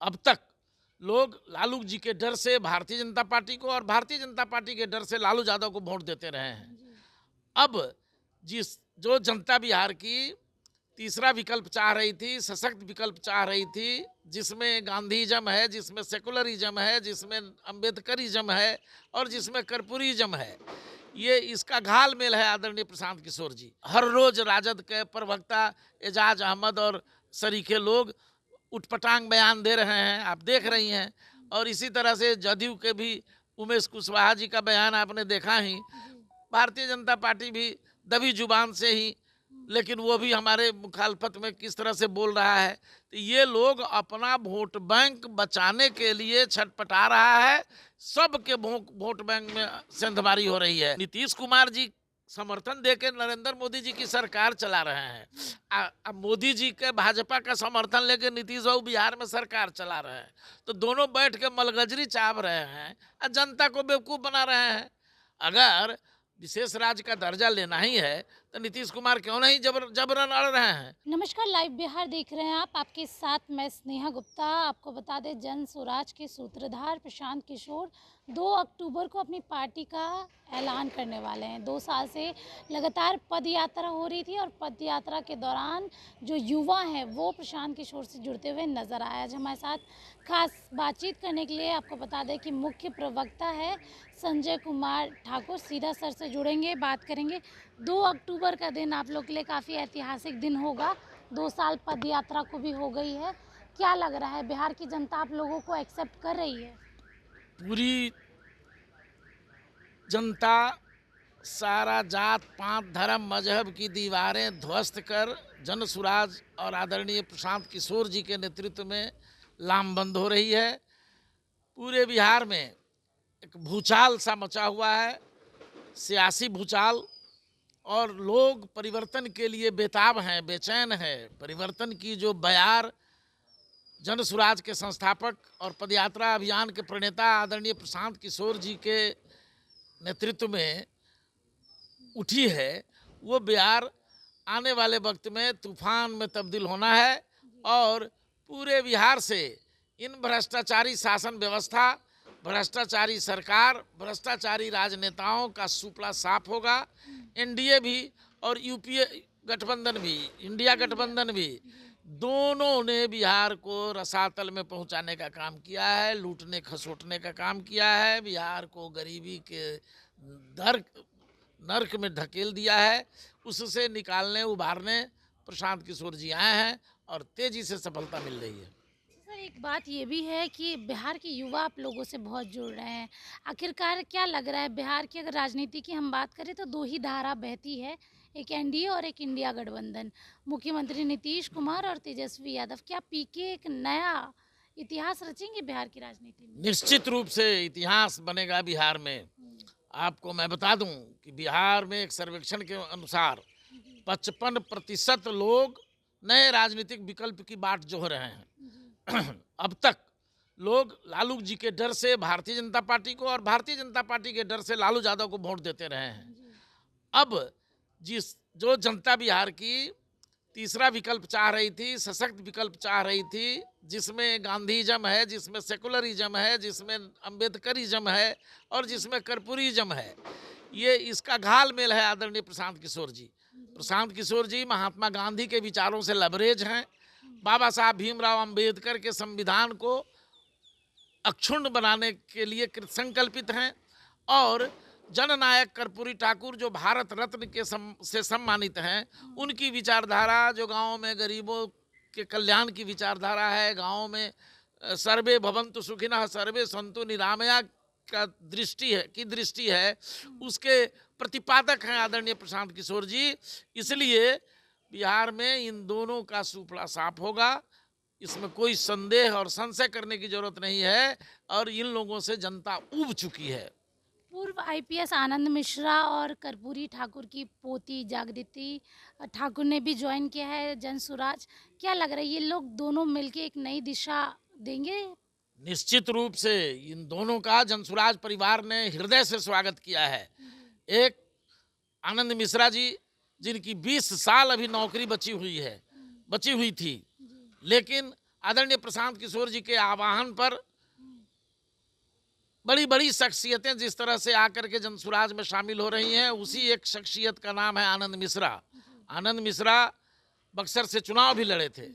अब तक लोग लालू जी के डर से भारतीय जनता पार्टी को और भारतीय जनता पार्टी के डर से लालू यादव को वोट देते रहे हैं। अब जो जनता बिहार की तीसरा विकल्प चाह रही थी, सशक्त विकल्प चाह रही थी, जिसमें गांधीइज्म है, जिसमें सेकुलरिज्म है, जिसमें अम्बेडकरिज्म है और जिसमें कर्पूरिज्म है, ये इसका घाल मेल है आदरणीय प्रशांत किशोर जी। हर रोज राजद के प्रवक्ता एजाज अहमद और सरीखे लोग उटपटांग बयान दे रहे हैं, आप देख रही हैं। और इसी तरह से जदयू के भी उमेश कुशवाहा जी का बयान आपने देखा ही। भारतीय जनता पार्टी भी दबी जुबान से ही, लेकिन वो भी हमारे मुखालफत में किस तरह से बोल रहा है। तो ये लोग अपना वोट बैंक बचाने के लिए छटपटा रहा है। सबके वोट बैंक में सेंधमारी हो रही है। नीतीश कुमार जी समर्थन देकर नरेंद्र मोदी जी की सरकार चला रहे हैं। अब मोदी जी के भाजपा का समर्थन लेकर नीतीश बाबू बिहार में सरकार चला रहे हैं। तो दोनों बैठ के मलगजरी चाप रहे हैं और जनता को बेवकूफ़ बना रहे हैं। अगर विशेष राज्य का दर्जा लेना ही है तो नीतीश कुमार क्यों नहीं जबरन अड़ रहे हैं। नमस्कार, लाइव बिहार देख रहे हैं आप। आपके साथ मैं स्नेहा गुप्ता। आपको बता दें, जन स्वराज के सूत्रधार प्रशांत किशोर 2 अक्टूबर को अपनी पार्टी का ऐलान करने वाले हैं। 2 साल से लगातार पद यात्रा हो रही थी और पद यात्रा के दौरान जो युवा हैं वो प्रशांत किशोर से जुड़ते हुए नजर आए। आज हमारे साथ खास बातचीत करने के लिए आपको बता दें कि मुख्य प्रवक्ता है संजय कुमार ठाकुर। सीधा सर से जुड़ेंगे, बात करेंगे। 2 अक्टूबर का दिन आप लोग के लिए काफ़ी ऐतिहासिक दिन होगा। 2 साल पद यात्रा को भी हो गई है। क्या लग रहा है, बिहार की जनता आप लोगों को एक्सेप्ट कर रही है? पूरी जनता सारा जात पात धर्म मजहब की दीवारें ध्वस्त कर जन सुराज और आदरणीय प्रशांत किशोर जी के नेतृत्व में लामबंद हो रही है। पूरे बिहार में एक भूचाल सा मचा हुआ है, सियासी भूचाल। और लोग परिवर्तन के लिए बेताब हैं, बेचैन हैं। परिवर्तन की जो बयार जन सुराज के संस्थापक और पदयात्रा अभियान के प्रणेता आदरणीय प्रशांत किशोर जी के नेतृत्व में उठी है, वो बयार आने वाले वक्त में तूफान में तब्दील होना है। और पूरे बिहार से इन भ्रष्टाचारी शासन व्यवस्था, भ्रष्टाचारी सरकार, भ्रष्टाचारी राजनेताओं का सुपड़ा साफ होगा। एनडीए भी और यूपीए गठबंधन भी, इंडिया गठबंधन भी, दोनों ने बिहार को रसातल में पहुंचाने का काम किया है, लूटने खसोटने का काम किया है, बिहार को गरीबी के दर नर्क में ढकेल दिया है। उससे निकालने उबारने प्रशांत किशोर जी आए हैं और तेजी से सफलता मिल रही है। सर, एक बात ये भी है कि बिहार के युवा आप लोगों से बहुत जुड़ रहे हैं। आखिरकार क्या लग रहा है, बिहार की अगर राजनीति की हम बात करें तो 2 ही धारा बहती है, एक एनडीए और एक इंडिया गठबंधन। मुख्यमंत्री नीतीश कुमार और तेजस्वी यादव, क्या पीके एक नया इतिहास रचेंगे बिहार की राजनीति में? निश्चित रूप से इतिहास बनेगा बिहार में। आपको मैं बता दूं कि बिहार में एक सर्वेक्षण के अनुसार 55% लोग नए राजनीतिक विकल्प की बाट जोह रहे हैं। अब तक लोग लालू जी के डर से भारतीय जनता पार्टी को और भारतीय जनता पार्टी के डर से लालू यादव को वोट देते रहे हैं। अब जो जनता बिहार की तीसरा विकल्प चाह रही थी, सशक्त विकल्प चाह रही थी, जिसमें गांधीइज्म है, जिसमें सेकुलरिज्म है, जिसमें अम्बेडकरिज्म है और जिसमें कर्पूरिज्म है, ये इसका घाल मेल है आदरणीय प्रशांत किशोर जी। प्रशांत किशोर जी महात्मा गांधी के विचारों से लबरेज हैं। बाबा साहब भीमराव अंबेडकर के संविधान को अक्षुण्ण बनाने के लिए संकल्पित हैं। और जननायक कर्पूरी ठाकुर जो भारत रत्न के से सम्मानित हैं, उनकी विचारधारा जो गाँव में गरीबों के कल्याण की विचारधारा है, गाँव में सर्वे भवन्तु सुखिनः सर्वे सन्तु निरामया का दृष्टि है, उसके प्रतिपादक हैं आदरणीय प्रशांत किशोर जी। इसलिए बिहार में इन दोनों का सुपड़ा साफ होगा, इसमें कोई संदेह और संशय करने की जरूरत नहीं है। और इन लोगों से जनता ऊब चुकी है। पूर्व आईपीएस आनंद मिश्रा और कर्पूरी ठाकुर की पोती जागृति ठाकुर ने भी ज्वाइन किया है जन स्वराज। क्या लग रहा है, ये लोग दोनों मिलके एक नई दिशा देंगे? निश्चित रूप से इन दोनों का जनसुराज परिवार ने हृदय से स्वागत किया है। एक आनंद मिश्रा जी, जिनकी 20 साल अभी नौकरी बची हुई थी, लेकिन आदरणीय प्रशांत किशोर जी के आह्वान पर बड़ी बड़ी शख्सियतें जिस तरह से आकर के जनसुराज में शामिल हो रही हैं, उसी एक शख्सियत का नाम है आनंद मिश्रा। आनंद मिश्रा बक्सर से चुनाव भी लड़े थे।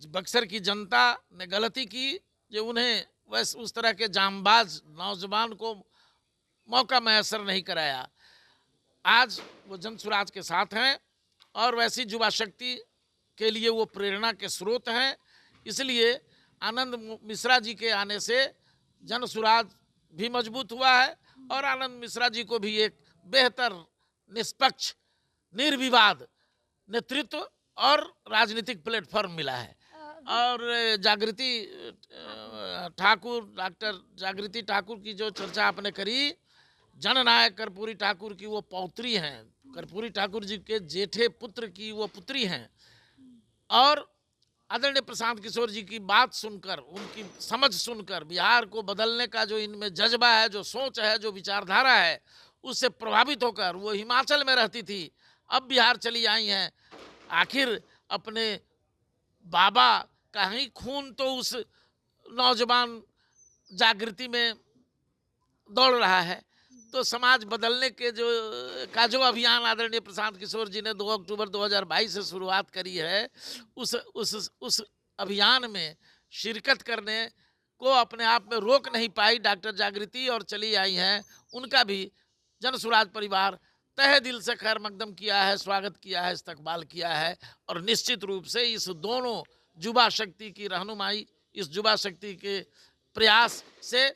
बक्सर की जनता ने गलती की जो उन्हें वैसे उस तरह के जांबाज नौजवान को मौका मैसर नहीं कराया। आज वो जनसुराज के साथ हैं और वैसी युवा शक्ति के लिए वो प्रेरणा के स्रोत हैं। इसलिए आनंद मिश्रा जी के आने से जनसुराज भी मजबूत हुआ है और आनंद मिश्रा जी को भी एक बेहतर, निष्पक्ष, निर्विवाद नेतृत्व और राजनीतिक प्लेटफॉर्म मिला है। और जागृति ठाकुर, डॉक्टर जागृति ठाकुर की जो चर्चा आपने करी, जननायक कर्पूरी ठाकुर की वो पौत्री हैं, कर्पूरी ठाकुर जी के जेठे पुत्र की वो पुत्री हैं। और आदरणीय प्रशांत किशोर जी की बात सुनकर, उनकी समझ सुनकर बिहार को बदलने का जो इनमें जज्बा है, जो सोच है, जो विचारधारा है, उससे प्रभावित होकर वो हिमाचल में रहती थी, अब बिहार चली आई हैं। आखिर अपने बाबा का ही खून तो उस नौजवान जागृति में दौड़ रहा है। तो समाज बदलने के जो अभियान आदरणीय प्रशांत किशोर जी ने 2 अक्टूबर 2022 से शुरुआत करी है, उस अभियान में शिरकत करने को अपने आप में रोक नहीं पाई डॉक्टर जागृति और चली आई हैं। उनका भी जनसुराज परिवार तहे दिल से खैर मकदम किया है, स्वागत किया है, इस्तकबाल किया है। और निश्चित रूप से इस दोनों युवा शक्ति की रहनुमाई, इस युवा शक्ति के प्रयास से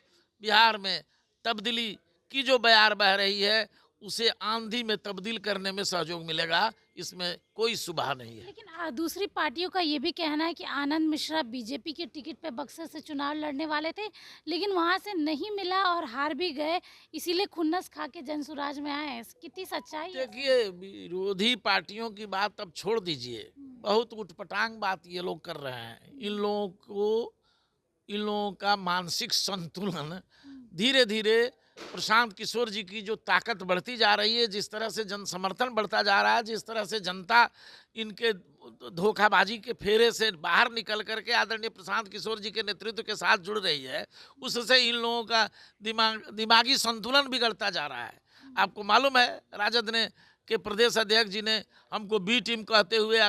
बिहार में तब्दीली की जो बयार बह रही है, उसे आंधी में तब्दील करने में सहयोग मिलेगा, इसमें कोई सुबह नहीं है। लेकिन दूसरी पार्टियों का ये भी कहना है कि आनंद मिश्रा बीजेपी के टिकट पे बक्सर से चुनाव लड़ने वाले थे, लेकिन वहाँ से नहीं मिला और हार भी गए, इसीलिए खुन्नस खा के जनसुराज में आए हैं। कितनी सच्चाई है? देखिए, विरोधी पार्टियों की बात अब छोड़ दीजिए, बहुत उटपटांग बात ये लोग कर रहे हैं। इन लोगों का मानसिक संतुलन धीरे धीरे प्रशांत किशोर जी की जो ताकत बढ़ती जा रही है, जिस तरह से जन समर्थन बढ़ता जा रहा है, जिस तरह से जनता इनके धोखाबाजी के फेरे से बाहर निकल करके आदरणीय प्रशांत किशोर जी के नेतृत्व के साथ जुड़ रही है, उससे इन लोगों का दिमागी संतुलन बिगड़ता जा रहा है। आपको मालूम है, राजद ने के प्रदेश अध्यक्ष जी ने हमको बी टीम कहते हुए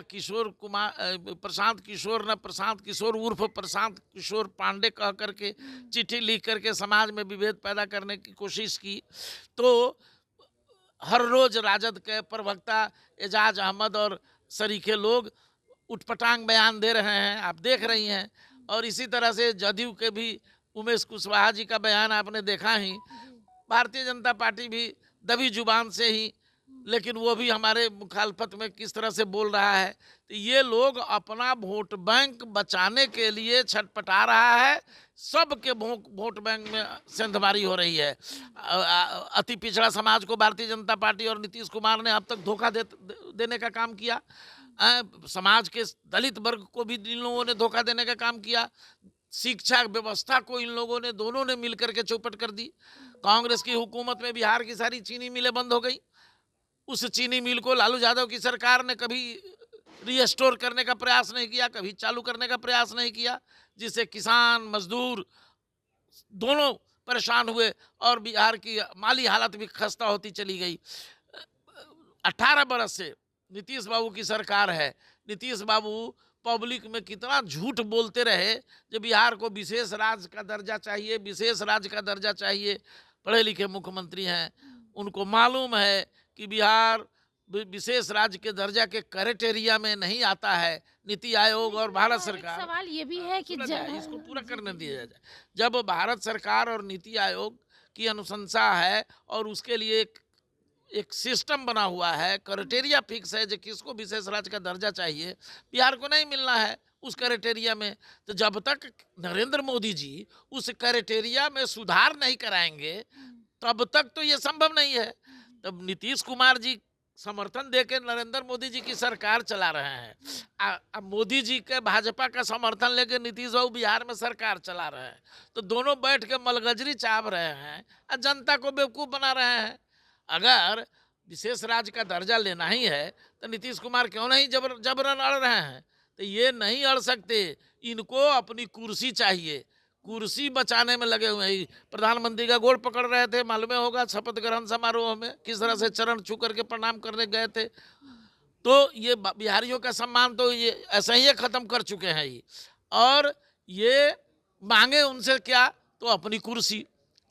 प्रशांत किशोर उर्फ प्रशांत किशोर पांडे कह करके चिट्ठी लिख करके समाज में विभेद पैदा करने की कोशिश की। तो हर रोज राजद के प्रवक्ता एजाज अहमद और सरीखे लोग उटपटांग बयान दे रहे हैं, आप देख रही हैं। और इसी तरह से जदयू के भी उमेश कुशवाहा जी का बयान आपने देखा ही। भारतीय जनता पार्टी भी दबी जुबान से ही, लेकिन वो भी हमारे मुखालफत में किस तरह से बोल रहा है। तो ये लोग अपना वोट बैंक बचाने के लिए छटपटा रहा है। सबके वोट बैंक में सेंधमारी हो रही है। अति पिछड़ा समाज को भारतीय जनता पार्टी और नीतीश कुमार ने अब तक धोखा देने का काम किया। समाज के दलित वर्ग को भी इन लोगों ने धोखा देने का काम किया। शिक्षा व्यवस्था को इन लोगों ने, दोनों ने मिलकर के चौपट कर दी। कांग्रेस की हुकूमत में बिहार की सारी चीनी मिलें बंद हो गई। उस चीनी मिल को लालू यादव की सरकार ने कभी रीस्टोर करने का प्रयास नहीं किया, कभी चालू करने का प्रयास नहीं किया, जिससे किसान मजदूर दोनों परेशान हुए और बिहार की माली हालत भी खस्ता होती चली गई। 18 बरस से नीतीश बाबू की सरकार है। नीतीश बाबू पब्लिक में कितना झूठ बोलते रहे, जब बिहार को विशेष राज्य का दर्जा चाहिए, विशेष राज्य का दर्जा चाहिए। पढ़े लिखे मुख्यमंत्री हैं, उनको मालूम है कि बिहार विशेष राज्य के दर्जा के क्राइटेरिया में नहीं आता है। नीति आयोग और भारत सरकार, सवाल ये भी है कि इसको पूरा करने दिया जाए। जब भारत सरकार और नीति आयोग की अनुशंसा है और उसके लिए एक सिस्टम बना हुआ है, क्राइटेरिया फिक्स है जो किसको विशेष राज्य का दर्जा चाहिए, बिहार को नहीं मिलना है उस क्राइटेरिया में। तो जब तक नरेंद्र मोदी जी उस क्राइटेरिया में सुधार नहीं कराएंगे, तब तक तो ये संभव नहीं है। तब नीतीश कुमार जी समर्थन देके नरेंद्र मोदी जी की सरकार चला रहे हैं। अब मोदी जी के भाजपा का समर्थन लेके नीतीश बाबू बिहार में सरकार चला रहे हैं। तो दोनों बैठ के मलगजरी चाप रहे हैं और जनता को बेवकूफ़ बना रहे हैं। अगर विशेष राज्य का दर्जा लेना ही है तो नीतीश कुमार क्यों नहीं जबरन अड़ रहे हैं। तो ये नहीं अड़ सकते, इनको अपनी कुर्सी चाहिए, कुर्सी बचाने में लगे हुए हैं। प्रधानमंत्री का गोड़ पकड़ रहे थे, मालूम होगा शपथ ग्रहण समारोह में किस तरह से चरण छू करके प्रणाम करने गए थे। तो ये बिहारियों का सम्मान तो ये ऐसा ही खत्म कर चुके हैं ये। और ये मांगे उनसे क्या, तो अपनी कुर्सी।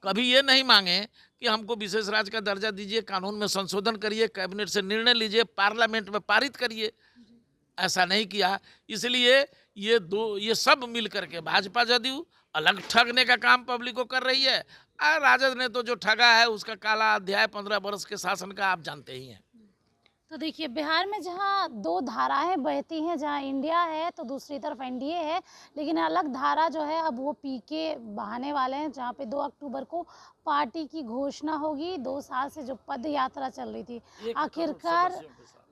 कभी ये नहीं मांगे कि हमको विशेष राज्य का दर्जा दीजिए, कानून में संशोधन करिए, कैबिनेट से निर्णय लीजिए, पार्लियामेंट में पारित करिए, ऐसा नहीं किया। इसलिए ये सब मिल करके भाजपा जदयू अलग ठगने का काम पब्लिक को कर रही है, और राजद ने तो जो ठगा है उसका काला अध्याय 15 वर्ष के शासन का आप जानते ही हैं। तो देखिए, बिहार में जहाँ दो धाराएं बहती हैं, जहाँ इंडिया है तो दूसरी तरफ एनडीए है, लेकिन अलग धारा जो है अब वो पी के बहाने वाले हैं, जहाँ पे 2 अक्टूबर को पार्टी की घोषणा होगी। 2 साल से जो पद यात्रा चल रही थी, आखिरकार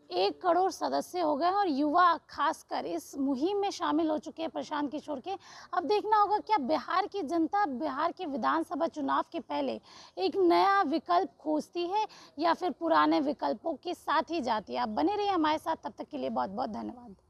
1 करोड़ सदस्य हो गए और युवा खासकर इस मुहिम में शामिल हो चुके हैं प्रशांत किशोर के। अब देखना होगा क्या बिहार की जनता बिहार के विधानसभा चुनाव के पहले एक नया विकल्प खोजती है या फिर पुराने विकल्पों के साथ ही जाती है। आप बने रहिए हमारे साथ, तब तक के लिए बहुत बहुत धन्यवाद।